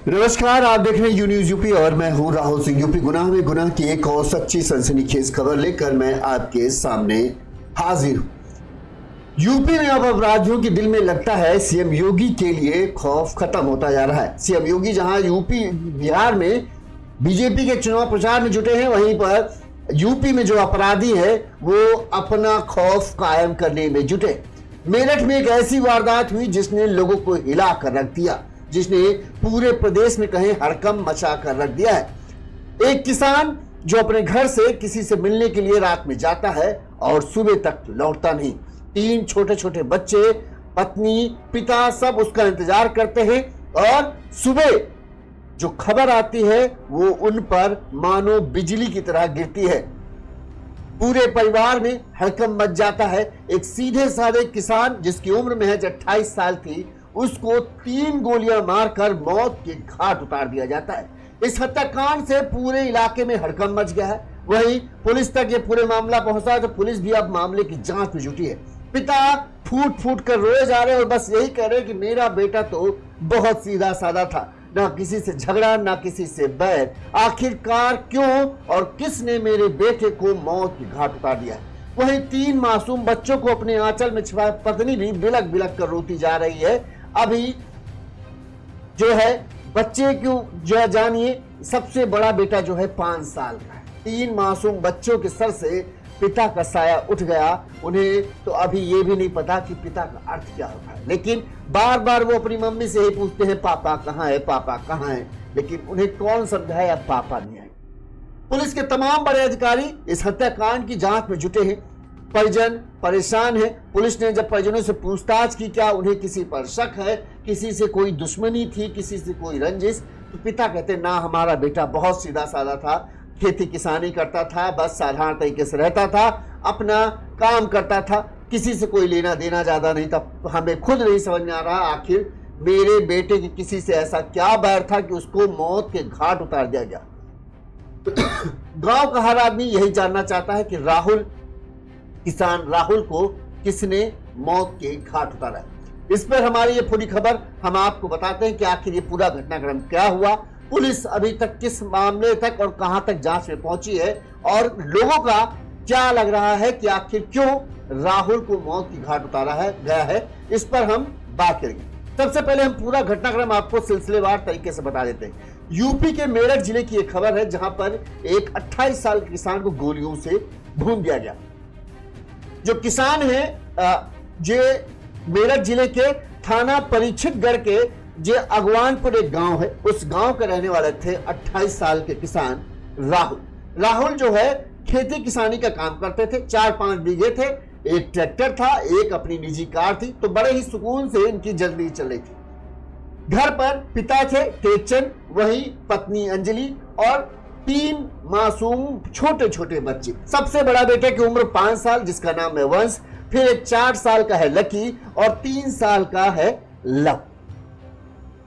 नमस्कार, आप देख रहे हैं यू न्यूज यूपी और मैं हूं राहुल सिंह। यूपी गुनाह में गुनाह की एक और सच्ची सनसनीखेज खबर लेकर मैं आपके सामने हाजिर हूं। यूपी में अब अपराधियों के दिल में लगता है सीएम योगी के लिए खौफ खत्म होता जा रहा है। सीएम योगी जहां यूपी बिहार में बीजेपी के चुनाव प्रचार में जुटे हैं, वहीं पर यूपी में जो अपराधी है वो अपना खौफ कायम करने में जुटे। मेरठ में एक ऐसी वारदात हुई जिसने लोगों को हिला कर रख दिया, जिसने पूरे प्रदेश में कहीं हड़कंप मचा कर रख दिया है। एक किसान जो अपने घर से किसी से मिलने के लिए रात में जाता है और सुबह तक लौटता नहीं। 3 छोटे छोटे बच्चे, पत्नी, पिता सब उसका इंतजार करते हैं और सुबह जो खबर आती है वो उन पर मानो बिजली की तरह गिरती है। पूरे परिवार में हड़कंप मच जाता है। एक सीधे साधे किसान जिसकी उम्र महज 28 साल थी, उसको 3 गोलियां मारकर मौत के घाट उतार दिया जाता है। इस हत्याकांड से पूरे इलाके में हड़कंप मच गया है। वहीं पुलिस तक ये पूरे मामला पहुंचा है तो पुलिस भी अब मामले की जांच में जुटी है। पिता फूट फूट कर रोए जा रहे हैं और बस यही कह रहे हैं कि मेरा बेटा तो बहुत सीधा साधा था, ना किसी से झगड़ा ना किसी से बैर। आखिरकार क्यों और किसने मेरे बेटे को मौत के घाट उतार दिया? वहीं 3 मासूम बच्चों को अपने आंचल में छिपाए पत्नी भी बिलक बिलक कर रोती जा रही है। अभी जो है बच्चे क्यों जो है जानिए, सबसे बड़ा बेटा जो है 5 साल का है। 3 मासूम बच्चों के सर से पिता का साया उठ गया। उन्हें तो अभी ये भी नहीं पता कि पिता का अर्थ क्या होता है, लेकिन बार बार वो अपनी मम्मी से ही पूछते हैं पापा कहाँ है, पापा कहाँ है, लेकिन उन्हें कौन समझाए अब पापा नहीं आए। पुलिस के तमाम बड़े अधिकारी इस हत्याकांड की जांच में जुटे हैं। परिजन परेशान है। पुलिस ने जब परिजनों से पूछताछ की क्या उन्हें किसी पर शक है, किसी से कोई दुश्मनी थी, किसी से कोई रंजिश, तो पिता कहते ना, हमारा बेटा बहुत सीधा साधा था, खेती किसानी करता था, बस साधारण तरीके से रहता था, अपना काम करता था, किसी से कोई लेना देना ज्यादा नहीं था। हमें खुद नहीं समझ में आ रहा आखिर मेरे बेटे की किसी से ऐसा क्या बैर था कि उसको मौत के घाट उतार दिया गया। गांव का हर आदमी यही जानना चाहता है कि किसान राहुल को किसने मौत के घाट उतारा है। इस पर हमारी ये पूरी खबर हम आपको बताते हैं कि आखिर ये पूरा घटनाक्रम क्या हुआ, पुलिस अभी तक किस मामले तक और कहां तक जांच में पहुंची है और लोगों का क्या लग रहा है कि आखिर क्यों राहुल को मौत की घाट उतारा है गया है। इस पर हम बात करेंगे। सबसे पहले हम पूरा घटनाक्रम आपको सिलसिलेवार तरीके से बता देते हैं। यूपी के मेरठ जिले की एक खबर है जहां पर एक 28 साल के किसान को गोलियों से भून दिया गया। जो किसान है जे मेरठ जिले के थाना परीक्षितगढ़ के जे अगवानपुर एक गांव है, उस गांव के रहने वाले थे 28 साल के किसान राहुल जो है खेती किसानी का काम करते थे। 4-5 बीघे थे, एक ट्रैक्टर था, एक अपनी निजी कार थी, तो बड़े ही सुकून से इनकी जिंदगी चल रही थी। घर पर पिता थे टेकचंद, वही पत्नी अंजलि और 3 मासूम छोटे छोटे बच्चे। सबसे बड़ा बेटे की उम्र 5 साल जिसका नाम है वंश, फिर एक 4 साल का है लकी और 3 साल का है लव।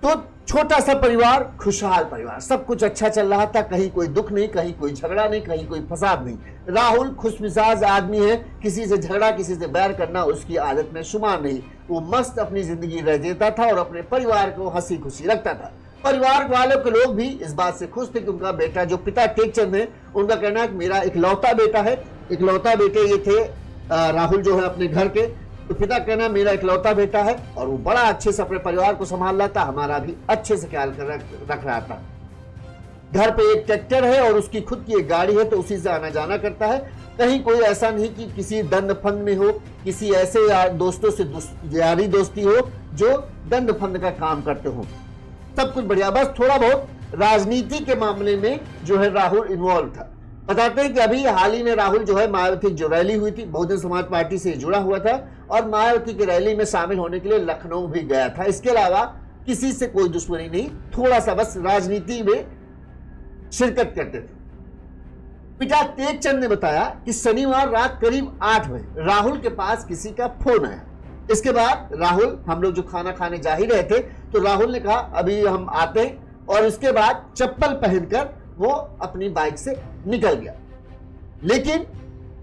तो छोटा सा परिवार, खुशहाल परिवार, सब कुछ अच्छा चल रहा था। कहीं कोई दुख नहीं, कहीं कोई झगड़ा नहीं, कहीं कोई फसाद नहीं। राहुल खुशमिजाज आदमी है, किसी से झगड़ा किसी से बैर करना उसकी आदत में शुमार नहीं। वो मस्त अपनी जिंदगी रह देता था और अपने परिवार को हंसी खुशी रखता था। परिवार वालों के लोग भी इस बात से खुश थे कि उनका बेटा, जो पिता टेकचंद है, उनका कहना है कि मेरा इकलौता बेटा है। इकलौता बेटे ये थे राहुल जो है अपने घर के, तो पिता कहना मेरा इकलौता बेटा है और वो बड़ा अच्छे से अपने परिवार को संभाल रहा था, हमारा भी अच्छे से ख्याल कर रख रहा था। घर पे एक ट्रैक्टर है और उसकी खुद की एक गाड़ी है, तो उसी से आना जाना करता है। कहीं कोई ऐसा नहीं कि किसी दंड फंद में हो, किसी ऐसे दोस्तों से यारी दोस्ती हो जो दंड फंद का काम करते हो। सब कुछ बढ़िया, बस थोड़ा बहुत राजनीति के मामले में जो है राहुल इन्वॉल्व था। बताते हैं कि अभी हाल ही में राहुल जो है मायावती जो रैली हुई थी, बहुजन समाज पार्टी से जुड़ा हुआ था और मायावती की रैली में शामिल होने के लिए लखनऊ भी गया था। इसके अलावा किसी से कोई दुश्मनी नहीं, थोड़ा सा बस राजनीति में शिरकत करते थे। पिता टेकचंद ने बताया कि शनिवार रात करीब 8 बजे राहुल के पास किसी का फोन आया। इसके बाद राहुल, हम लोग जो खाना खाने जा ही रहे थे, तो राहुल ने कहा अभी हम आते हैं, और इसके बाद चप्पल पहनकर वो अपनी बाइक से निकल गया। लेकिन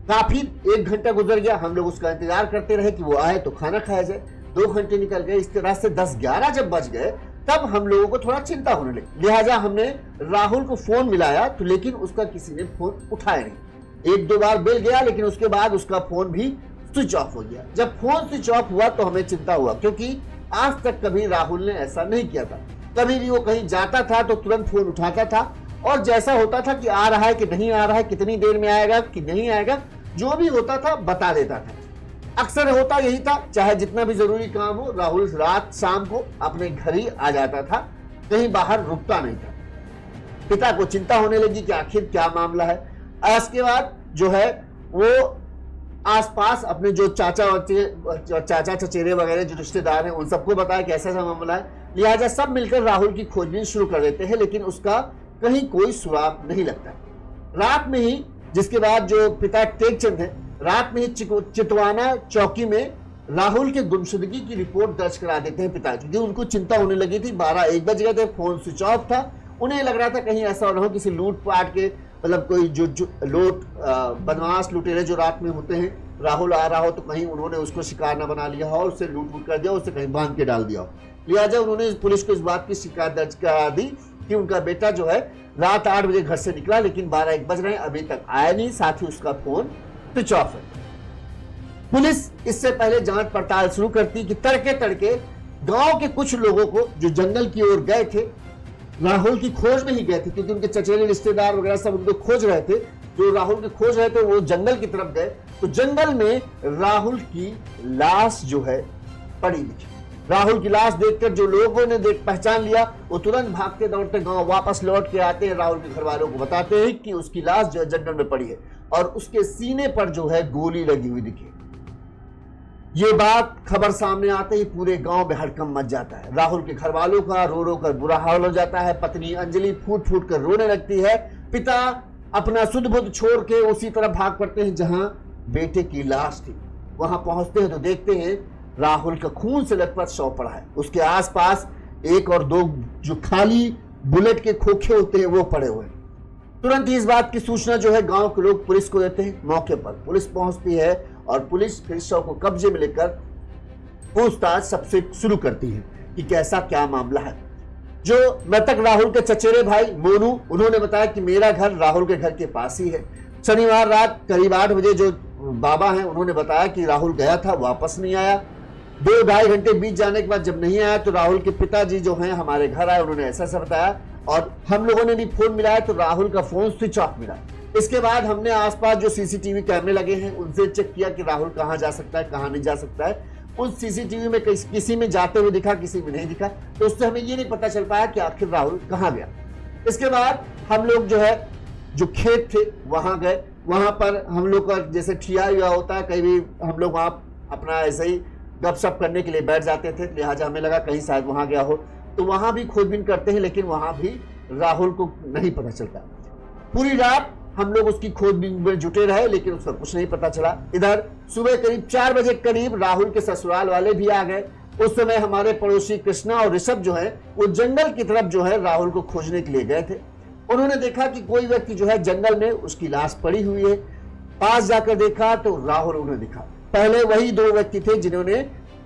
काफी 1 घंटा गुजर गया, हम लोग उसका इंतजार करते रहे कि वो आए तो खाना खाया जाए। 2 घंटे निकल गए। इस तरह से 10-11 जब बज गए तब हम लोगों को थोड़ा चिंता होने लगी। लिहाजा हमने राहुल को फोन मिलाया, तो लेकिन उसका किसी ने फोन उठाया नहीं। एक दो बार बेल गया, लेकिन उसके बाद उसका फोन भी स्विच ऑफ हो गया। जब फोन स्विच ऑफ हुआ तो हमें चिंता हुआ, क्योंकि आज तक कभी राहुल ने ऐसा नहीं किया था। कभी भी वो कहीं जाता था तो तुरंत फोन उठाता था, और जैसा होता था कि आ रहा है कि नहीं आ रहा है, कितनी देर में आएगा कि नहीं आएगा, जो भी होता था बता देता था। अक्सर होता यही था, चाहे जितना भी जरूरी काम हो, राहुल रात शाम को अपने घर ही आ जाता था, कहीं बाहर रुकता नहीं था। पिता को चिंता होने लगी कि आखिर क्या मामला है। इसके बाद जो है वो आसपास अपने जो चाचा चचेरे वगैरह जो रिश्तेदार हैं उन सबको बताया कि ऐसा मामला है। लिहाजा सब मिलकर राहुल की खोजबीन शुरू कर देते हैं, लेकिन उसका कहीं कोई सुराग नहीं लगता। रात में ही, जिसके बाद जो पिता टेकचंद है, रात में ही चितवाना चौकी में राहुल के गुमशुदगी की रिपोर्ट दर्ज करा देते हैं पिता, क्योंकि उनको चिंता होने लगी थी। 12-1 बज गए थे, फोन स्विच ऑफ था। उन्हें लग रहा था कहीं ऐसा ना हो किसी लूटपाट के, मतलब कोई जो बदमाश लुटेरे जो रात में होते हैं, राहुल आ रहा हो तो कहीं उन्होंने उसको शिकार न बना लिया हो और उसे लूट कर दिया, उसे कहीं बांध के डाल दिया हो। लिहाजा उन्होंने पुलिस को इस बात की शिकायत दर्ज करा दी कि उनका बेटा जो है रात 8 बजे घर से निकला, लेकिन 12-1 बज रहे हैं, अभी तक आया नहीं, साथ ही उसका फोन स्विच ऑफ है। पुलिस इससे पहले जांच पड़ताल शुरू करती कि तड़के गांव के कुछ लोगों को जो जंगल की ओर गए थे, राहुल की खोज में ही गए थे, क्योंकि उनके चचेरे रिश्तेदार वगैरह सब उनको खोज रहे थे, जो राहुल की खोज रहे थे वो जंगल की तरफ गए, तो जंगल में राहुल की लाश जो है पड़ी दिखी। राहुल की लाश देखकर जो लोगों ने पहचान लिया, वो तुरंत भागते दौड़ते गांव वापस लौट के आते हैं, राहुल के घर वालों को बताते हैं कि उसकी लाश जो है जंगल में पड़ी है और उसके सीने पर जो है गोली लगी हुई दिखी। ये बात खबर सामने आते ही पूरे गांव में हड़कंप मच जाता है। राहुल के घर वालों का रो रो कर बुरा हाल हो जाता है। पत्नी अंजलि फूट फूट कर रोने लगती है। पिता अपना सुध बुध छोड़ के उसी तरफ भाग पड़ते हैं जहां बेटे की लाश थी। वहां पहुंचते हैं तो देखते हैं राहुल का खून से लथपथ शव पड़ा है। उसके आसपास 1 और 2 जो खाली बुलेट के खोखे होते हैं वो पड़े हुए हैं। तुरंत ही इस बात की सूचना जो है गांव के लोग पुलिस को देते हैं। मौके पर पुलिस पहुंचती है और पुलिस फिर शव को कब्जे में लेकर पूछताछ सबसे शुरू करती है कि कैसा क्या मामला है। जो मृतक राहुल के चचेरे भाई मोनू, उन्होंने बताया कि मेरा घर राहुल के घर के पास ही है। शनिवार रात करीब 8 बजे जो बाबा हैं उन्होंने बताया कि राहुल गया था, वापस नहीं आया। 2-2.5 घंटे बीत जाने के बाद जब नहीं आया तो राहुल के पिताजी जो हैं हमारे घर आए, उन्होंने ऐसा बताया और हम लोगों ने भी फोन मिलाया तो राहुल का फोन स्विच ऑफ मिला। इसके बाद हमने आसपास जो सीसीटीवी कैमरे लगे हैं उनसे चेक किया कि राहुल कहां जा सकता है, कहां नहीं जा सकता है। उस सीसीटीवी में किसी में जाते हुए दिखा, किसी में नहीं दिखा, तो उससे हमें ये नहीं पता चल पाया कि आखिर राहुल कहां गया। इसके बाद हम लोग जो है जो खेत थे वहां गए। वहां पर हम लोग का जैसे ठिया हुआ होता है, कहीं भी हम लोग वहां अपना ऐसे ही गपशप करने के लिए बैठ जाते थे। लिहाजा हमें लगा कहीं शायद वहां गया हो, तो वहां भी खोजबीन करते हैं, लेकिन वहां भी राहुल को नहीं पता चलता। पूरी रात हम लोग उसकी खोजबीन में जुटे रहे, लेकिन उसका कुछ नहीं पता चला। इधर सुबह करीब 4 बजे करीब राहुल के ससुराल वाले भी आ गए। उस समय हमारे पड़ोसी कृष्णा और ऋषभ जो है वो जंगल की तरफ जो है राहुल को खोजने के लिए गए थे। उन्होंने देखा कि कोई व्यक्ति जो है जंगल में उसकी लाश पड़ी हुई है। पास जाकर देखा तो राहुल उन्हें दिखा। पहले वही 2 व्यक्ति थे जिन्होंने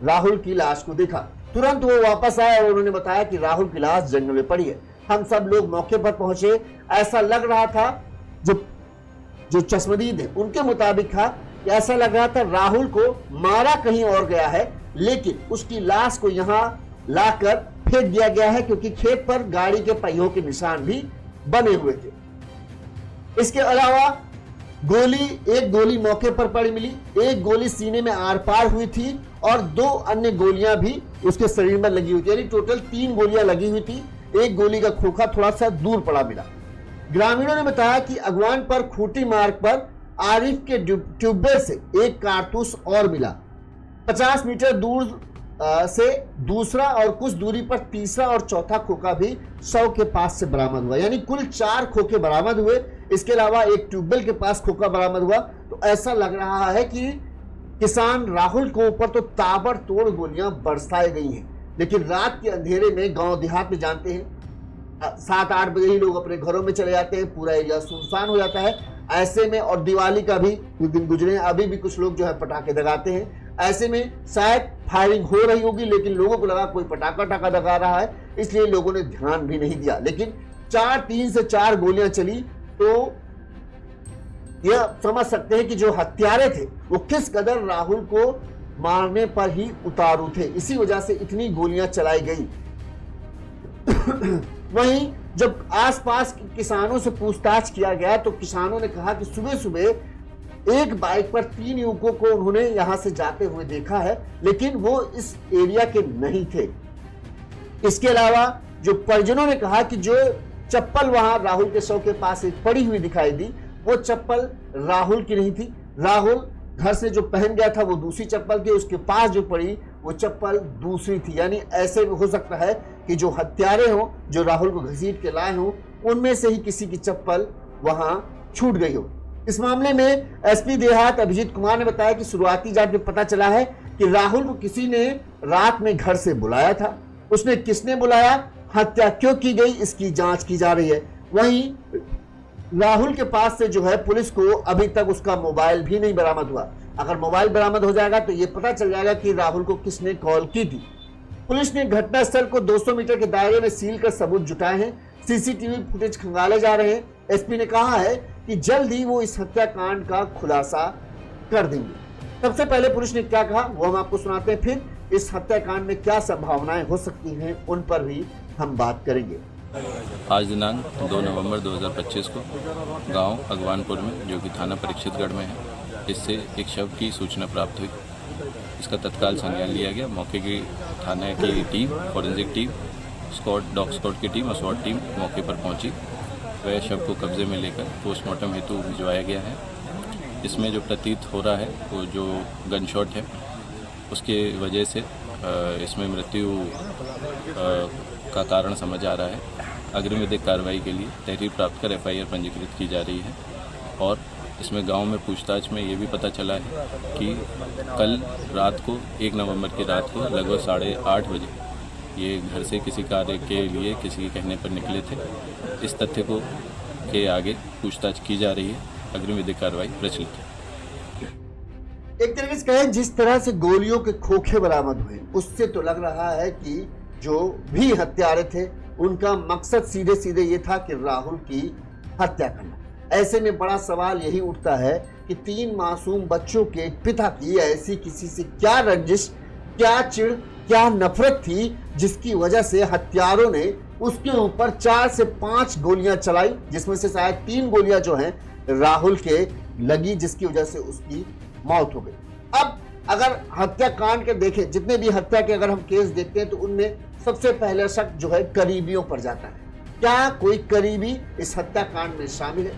राहुल की लाश को देखा। तुरंत वो वापस आए और उन्होंने बताया कि राहुल की लाश जंगल में पड़ी है। हम सब लोग मौके पर पहुंचे। ऐसा लग रहा था, जो चश्मदीद है उनके मुताबिक था कि ऐसा लग रहा था राहुल को मारा कहीं और गया है, लेकिन उसकी लाश को यहां लाकर फेंक दिया गया है, क्योंकि खेत पर गाड़ी के पहियों के निशान भी बने हुए थे। इसके अलावा एक गोली मौके पर पड़ी मिली, एक गोली सीने में आर पार हुई थी और 2 अन्य गोलियां भी उसके शरीर में लगी हुई थी, यानी टोटल 3 गोलियां लगी हुई थी। एक गोली का खोखा थोड़ा सा दूर पड़ा मिला। ग्रामीणों ने बताया कि अगवान पर खूंटी मार्ग पर आरिफ के ट्यूबवेल से एक कारतूस और मिला। 50 मीटर दूर से दूसरा और कुछ दूरी पर तीसरा और चौथा खोखा भी शव के पास से बरामद हुआ, यानी कुल 4 खोखे बरामद हुए। इसके अलावा एक ट्यूबवेल के पास खोखा बरामद हुआ। तो ऐसा लग रहा है कि किसान राहुल के ऊपर तो ताबड़तोड़ गोलियां बरसाई गई हैं, लेकिन रात के अंधेरे में गांव देहात में जानते हैं 7-8 बजे ही लोग अपने घरों में चले जाते हैं, पूरा एरिया सुनसान हो जाता है। ऐसे में और दिवाली का भी कुछ दिन गुजरे, अभी भी कुछ लोग जो है पटाखे दगाते हैं। ऐसे में शायद फायरिंग हो रही होगी, लेकिन लोगों को लगा कोई पटाखा टाका लगा रहा है, इसलिए लोगों ने ध्यान भी नहीं दिया। लेकिन 3 से 4 गोलियां चली तो यह समझ सकते हैं कि जो हत्यारे थे वो किस कदर राहुल को मारने पर ही उतारू थे। इसी वजह से इतनी गोलियां चलाई गई। वहीं जब आसपास के किसानों से पूछताछ किया गया तो किसानों ने कहा कि सुबह सुबह एक बाइक पर 3 युवकों को उन्होंने यहां से जाते हुए देखा है, लेकिन वो इस एरिया के नहीं थे। इसके अलावा जो परिजनों ने कहा कि जो चप्पल वहां राहुल के शव के पास एक पड़ी हुई दिखाई दी, वो चप्पल राहुल की नहीं थी। राहुल घर से जो पहन गया था वो दूसरी चप्पल थी, उसके पास जो पड़ी वो चप्पल दूसरी थी। यानी ऐसे हो सकता है कि जो हत्यारे हो, जो राहुल को घसीट के लाए हो, उनमें से ही किसी की चप्पल वहां छूट गई हो। इस मामले में एसपी देहात अभिजीत कुमार ने बताया कि शुरुआती जांच में पता चला है कि राहुल को किसी ने रात में घर से बुलाया था। उसने किसने बुलाया, हत्या क्यों की गई, इसकी जांच की जा रही है। वहीं राहुल के पास से जो है पुलिस को अभी तक उसका मोबाइल भी नहीं बरामद हुआ। अगर मोबाइल बरामद हो जाएगा तो यह पता चल जाएगा कि राहुल को किसने कॉल की थी। पुलिस ने घटनास्थल को 200 मीटर के दायरे में सील कर सबूत जुटाए हैं। सीसीटीवी फुटेज खंगाले जा रहे हैं। एसपी ने कहा है कि जल्द ही वो इस हत्याकांड का खुलासा कर देंगे। सबसे पहले पुलिस ने क्या कहा वो हम आपको सुनाते हैं, फिर इस हत्याकांड में क्या संभावनाएं हो सकती हैं उन पर भी हम बात करेंगे। आज दिनांक 2 नवंबर 2025 को गांव अगवानपुर में, जो कि थाना परीक्षितगढ़ में है, इससे एक शव की सूचना प्राप्त हुई। इसका तत्काल संज्ञान लिया गया। मौके की थाने की team, forensic team, dog squad की टीम और स्वाट टीम मौके पर पहुंची। वह शव को कब्जे में लेकर पोस्टमार्टम हेतु भिजवाया गया है। इसमें जो प्रतीत हो रहा है वो जो गन शॉट है उसके वजह से इसमें मृत्यु का कारण समझ आ रहा है। अग्रिम विधिक कार्रवाई के लिए तहरीर प्राप्त कर एफआईआर पंजीकृत की जा रही है। और इसमें गांव में पूछताछ में ये भी पता चला है कि कल रात को 1 नवंबर की रात को लगभग 8:30 बजे ये घर से किसी कार्य के लिए किसी के कहने पर निकले थे। इस तथ्य को के आगे पूछताछ की जा रही है। अग्रिम विधिक कार्रवाई प्रचलित है। एक तरीके से कहें जिस तरह से गोलियों के खोखे बरामद हुए, उससे तो लग रहा है कि जो भी हत्यारे थे उनका मकसद सीधे सीधे ये था कि राहुल की हत्या करना। ऐसे में बड़ा सवाल यही उठता है कि 3 मासूम बच्चों के पिता की ऐसी किसी से क्या रंजिश, क्या चिढ़, क्या नफरत थी जिसकी वजह से हत्यारों ने उसके ऊपर 4 से 5 गोलियां चलाई, जिसमें से शायद 3 गोलियां जो हैं राहुल के लगी, जिसकी वजह से उसकी मौत हो गई। अब अगर हत्याकांड के देखें, जितने भी हत्या के अगर हम केस देखते हैं तो उनमें सबसे पहले शक जो है करीबियों पर जाता है। क्या कोई करीबी इस हत्याकांड में शामिल है?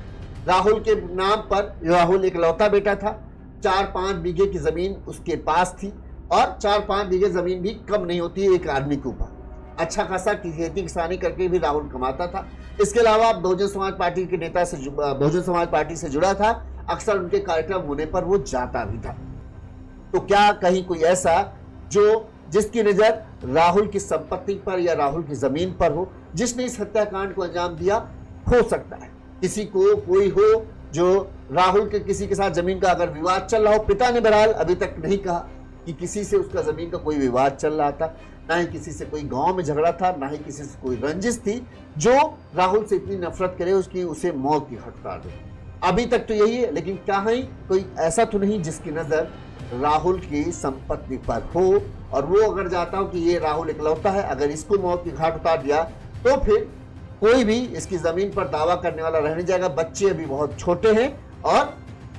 राहुल के नाम पर, राहुल एक लौता बेटा था, 4-5 बीघे की जमीन उसके पास थी और 4-5 बीघे जमीन भी कम नहीं होती है एक आदमी के ऊपर। अच्छा खासा खेती किसानी करके भी राहुल कमाता था। इसके अलावा बहुजन समाज पार्टी के नेता से, बहुजन समाज पार्टी से जुड़ा था। अक्सर उनके कार्यक्रम होने पर वो जाता भी था। तो क्या कहीं कोई ऐसा जो जिसकी नजर राहुल की संपत्ति पर या राहुल की जमीन पर हो, जिसने इस हत्याकांड को अंजाम दिया? हो सकता है किसी को कोई हो जो राहुल के किसी के साथ जमीन का अगर विवाद चल रहा हो। पिता ने बहरहाल अभी तक नहीं कहा कि किसी से उसका जमीन का कोई विवाद चल रहा था, ना ही किसी से कोई गांव में झगड़ा था, ना ही किसी से कोई रंजिश थी जो राहुल से इतनी नफरत करे उसकी उसे मौत की हकदार दे। अभी तक तो यही है, लेकिन कहीं कोई ऐसा तो नहीं जिसकी नजर राहुल की संपत्ति पर हो और वो अगर जाता हो कि ये राहुल इकलौता है, अगर इसको मौत की घाट उतार दिया तो फिर कोई भी इसकी जमीन पर दावा करने वाला रह नहीं जाएगा। बच्चे अभी बहुत छोटे हैं और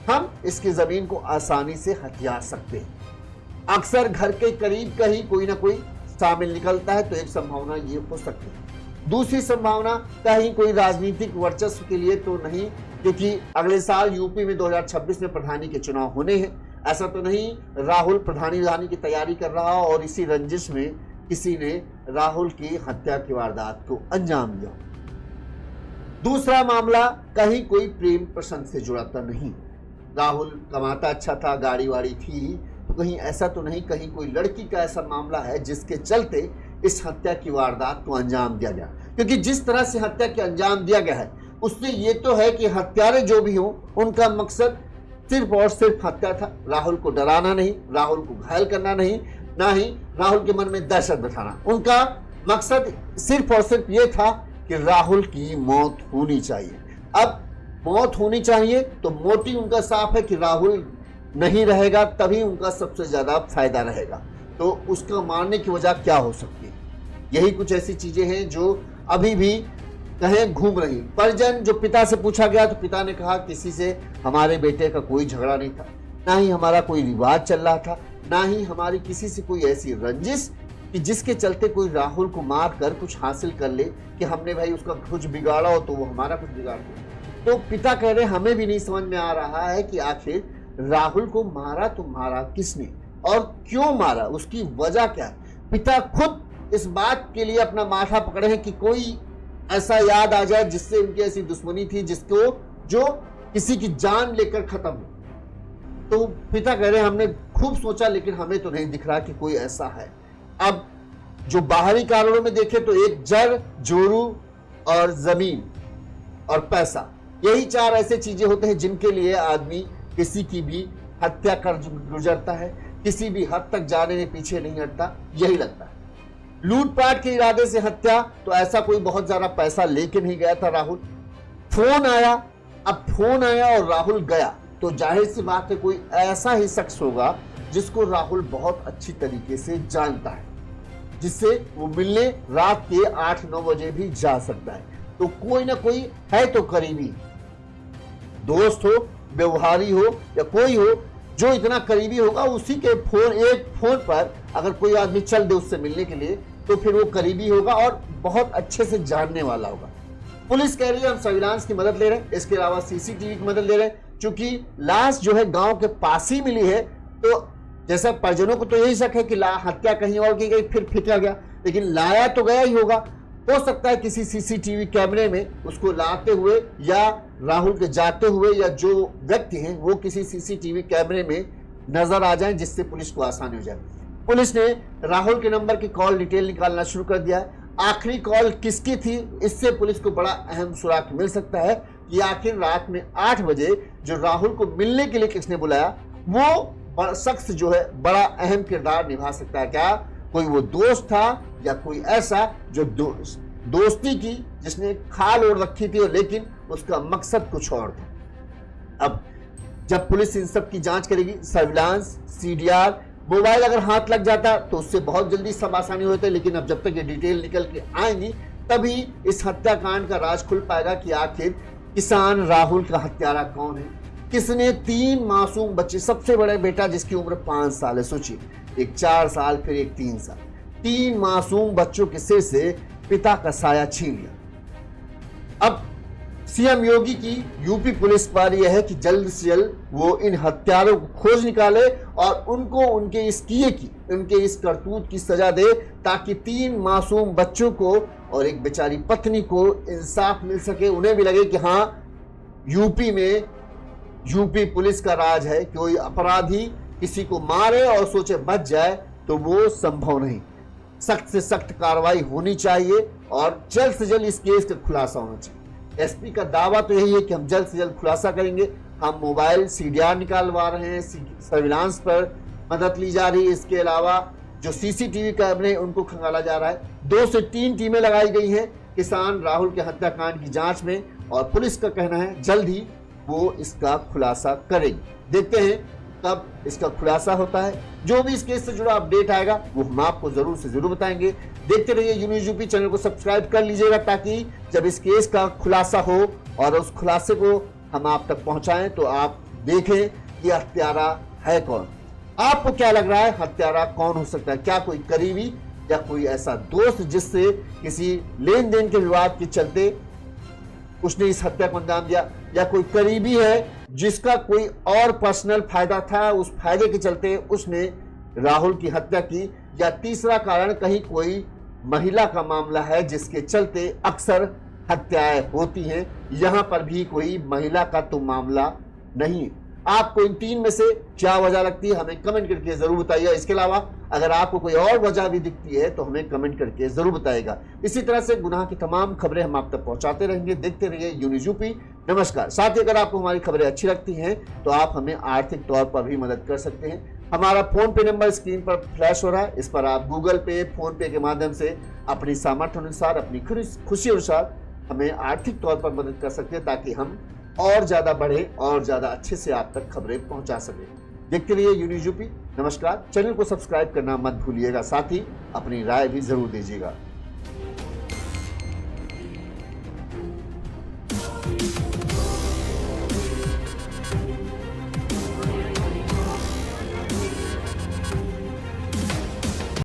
हम इसकी जमीन को आसानी से हथिया सकते हैं। अक्सर घर के करीब का ही कोई ना कोई शामिल निकलता है, तो एक संभावना ये हो सकती है। दूसरी संभावना कहीं कोई राजनीतिक वर्चस्व के लिए तो नहीं, क्योंकि अगले साल यूपी में 2026 में प्रधानी के चुनाव होने हैं। ऐसा तो नहीं राहुल प्रधानी की तैयारी कर रहा और इसी रंजिश में किसी ने राहुल की हत्या की वारदात को अंजाम दिया। दूसरा मामला कहीं कोई प्रेम प्रसंग से जुड़ा तो नहीं। राहुल कमाता अच्छा था, गाड़ी वाड़ी थी, तो कहीं ऐसा तो नहीं कहीं कोई लड़की का ऐसा मामला है जिसके चलते इस हत्या की वारदात को अंजाम दिया गया। क्योंकि जिस तरह से हत्या के अंजाम दिया गया है उससे ये तो है कि हत्यारे जो भी हों उनका मकसद सिर्फ और सिर्फ हत्या था। राहुल को डराना नहीं, राहुल को घायल करना नहीं, ना ही राहुल के मन में दहशत बिठाना। उनका मकसद सिर्फ और सिर्फ ये था कि राहुल की मौत होनी चाहिए। अब मौत होनी चाहिए तो मोटिव उनका साफ है कि राहुल नहीं रहेगा तभी उनका सबसे ज्यादा फायदा रहेगा। तो उसका मारने की वजह क्या हो सकती है? यही कुछ ऐसी चीजें हैं जो अभी भी कहीं घूम रही। परिजन जो पिता से पूछा गया तो पिता ने कहा किसी से हमारे बेटे का कोई झगड़ा नहीं था, ना ही हमारा कोई विवाद चल रहा था, ना ही हमारी किसी से कोई ऐसी रंजिश कि जिसके चलते कोई राहुल को मार कर कुछ हासिल कर ले कि हमने भाई उसका कुछ बिगाड़ा हो तो वो हमारा कुछ बिगाड़ दे। तो पिता कह रहे हमें भी नहीं समझ में आ रहा है कि आखिर राहुल को मारा तो मारा किसने और क्यों मारा, उसकी वजह क्या है। पिता खुद इस बात के लिए अपना माथा पकड़े हैं कि कोई ऐसा याद आ जाए जिससे उनकी ऐसी दुश्मनी थी जिसको जो किसी की जान लेकर खत्म हो। तो पिता कह रहे हैं हमने खूब सोचा लेकिन हमें तो नहीं दिख रहा कि कोई ऐसा है। अब जो बाहरी कारणों में देखें तो एक जड़, जोरू और जमीन और पैसा, यही चार ऐसे चीजें होते हैं जिनके लिए आदमी किसी की भी हत्या कर गुजरता है, किसी भी हद तक जाने में पीछे नहीं हटता। यही लगता है लूटपाट के इरादे से हत्या, तो ऐसा कोई बहुत ज्यादा पैसा लेके नहीं गया था राहुल। फोन आया, अब फोन आया और राहुल गया तो जाहिर सी बात है कोई ऐसा ही शख्स होगा जिसको राहुल बहुत अच्छी तरीके से जानता है, जिससे वो मिलने रात के 8-9 बजे भी जा सकता है। तो कोई ना कोई है तो करीबी दोस्त हो, व्यवहारी हो या कोई हो जो इतना करीबी होगा, उसी के एक फोन पर अगर कोई आदमी चल दे उससे मिलने के लिए तो फिर वो करीबी होगा और बहुत अच्छे से जानने वाला होगा। पुलिस कह रही है हम सर्विलांस की मदद ले रहे हैं, इसके अलावा सीसीटीवी की मदद ले रहे हैं। चूंकि लाश जो है गांव के पास ही मिली है तो जैसा परिजनों को तो यही शक है कि हत्या कहीं और की गई फिर फेंका गया, लेकिन लाया तो गया ही होगा। हो सकता है किसी सीसीटीवी कैमरे में उसको लाते हुए या राहुल के जाते हुए या जो व्यक्ति हैं वो किसी सीसीटीवी कैमरे में नजर आ जाएं जिससे पुलिस को आसानी हो जाए। पुलिस ने राहुल के नंबर की कॉल डिटेल निकालना शुरू कर दिया है। आखिरी कॉल किसकी थी, इससे पुलिस को बड़ा अहम सुराग मिल सकता है कि आखिर रात में 8 बजे जो राहुल को मिलने के लिए किसने बुलाया, वो शख्स जो है बड़ा अहम किरदार निभा सकता है। क्या कोई वो दोस्त था या कोई ऐसा जो दोस्ती की जिसने खाल ओढ़ रखी थी लेकिन उसका मकसद कुछ और था। अब जब पुलिस इन सब की जांच करेगी, सर्विलांस, सीडीआर, मोबाइल अगर हाथ लग जाता तो उससे बहुत जल्दी सब आसानी होते, लेकिन अब जब तक ये डिटेल निकल के आएंगी तभी इस हत्याकांड का राज खुल पाएगा कि आखिर किसान राहुल का हत्यारा कौन है, किसने 3 मासूम बच्चे, सबसे बड़े बेटा जिसकी उम्र 5 साल है, सोचिए, एक 4 साल फिर एक 3 साल, 3 मासूम बच्चों के सिर से पिता का साया छीन लिया। अब सीएम योगी की यूपी पुलिस पर यह है कि जल्द से जल्द वो इन हत्यारों को खोज निकाले और उनको उनके इस करतूत की सजा दे ताकि 3 मासूम बच्चों को और एक बेचारी पत्नी को इंसाफ मिल सके। उन्हें भी लगे कि हाँ यूपी में यूपी पुलिस का राज है, कोई अपराधी किसी को मारे और सोचे बच जाए तो वो संभव नहीं। सख्त से सख्त कार्रवाई होनी चाहिए और जल्द से जल्द इस केस का खुलासा होना चाहिए। एसपी का दावा तो यही है कि हम जल्द से जल्द खुलासा करेंगे। हम मोबाइल सीडीआर निकालवा रहे हैं, सर्विलांस पर मदद ली जा रही है, इसके अलावा जो सीसीटीवी कैमरे उनको खंगाला जा रहा है। 2 से 3 टीमें लगाई गई हैं किसान राहुल के हत्याकांड की जांच में और पुलिस का कहना है जल्द ही वो इसका खुलासा करेगी। देखते हैं कब इसका खुलासा होता है। जो भी इस केस से जुड़ा अपडेट आएगा वो हम आपको जरूर से जरूर बताएंगे। देखते रहिए यून्यूज़ यूपी, चैनल को सब्सक्राइब कर लीजिएगा ताकि जब इस केस का खुलासा हो और उस खुलासे को हम आप तक पहुंचाएं तो आप देखें कि हत्यारा है कौन। आपको क्या लग रहा है हत्यारा कौन हो सकता है? क्या कोई करीबी या कोई ऐसा दोस्त जिससे किसी लेन देन के विवाद के चलते उसने इस हत्या को अंजाम दिया, या कोई करीबी है जिसका कोई और पर्सनल फायदा था, उस फायदे के चलते उसने राहुल की हत्या की, या तीसरा कारण कहीं कोई महिला का मामला है जिसके चलते अक्सर हत्याएं होती हैं। यहां पर भी कोई महिला का तो मामला नहीं, आपको इन 3 में से क्या वजह लगती है हमें कमेंट करके जरूर बताइएगा। इसके अलावा अगर आपको कोई और वजह भी दिखती है तो हमें कमेंट करके जरूर बताइएगा। इसी तरह से गुनाह की तमाम खबरें हम आप तक पहुंचाते रहेंगे। देखते रहिए यूनिज यूपी। नमस्कार। साथ ही अगर आपको हमारी खबरें अच्छी लगती हैं तो आप हमें आर्थिक तौर पर भी मदद कर सकते हैं। हमारा फोन पे नंबर स्क्रीन पर फ्लैश हो रहा है, इस पर आप गूगल पे, फोन पे के माध्यम से अपनी सामर्थ्य अनुसार, अपनी खुशी अनुसार हमें आर्थिक तौर पर मदद कर सकते हैं, ताकि हम और ज्यादा बढ़े और ज्यादा अच्छे से आप तक खबरें पहुंचा सके। देखते रहिए यूनिज यूपी। नमस्कार। चैनल को सब्सक्राइब करना मत भूलिएगा, साथ ही अपनी राय भी जरूर दीजिएगा।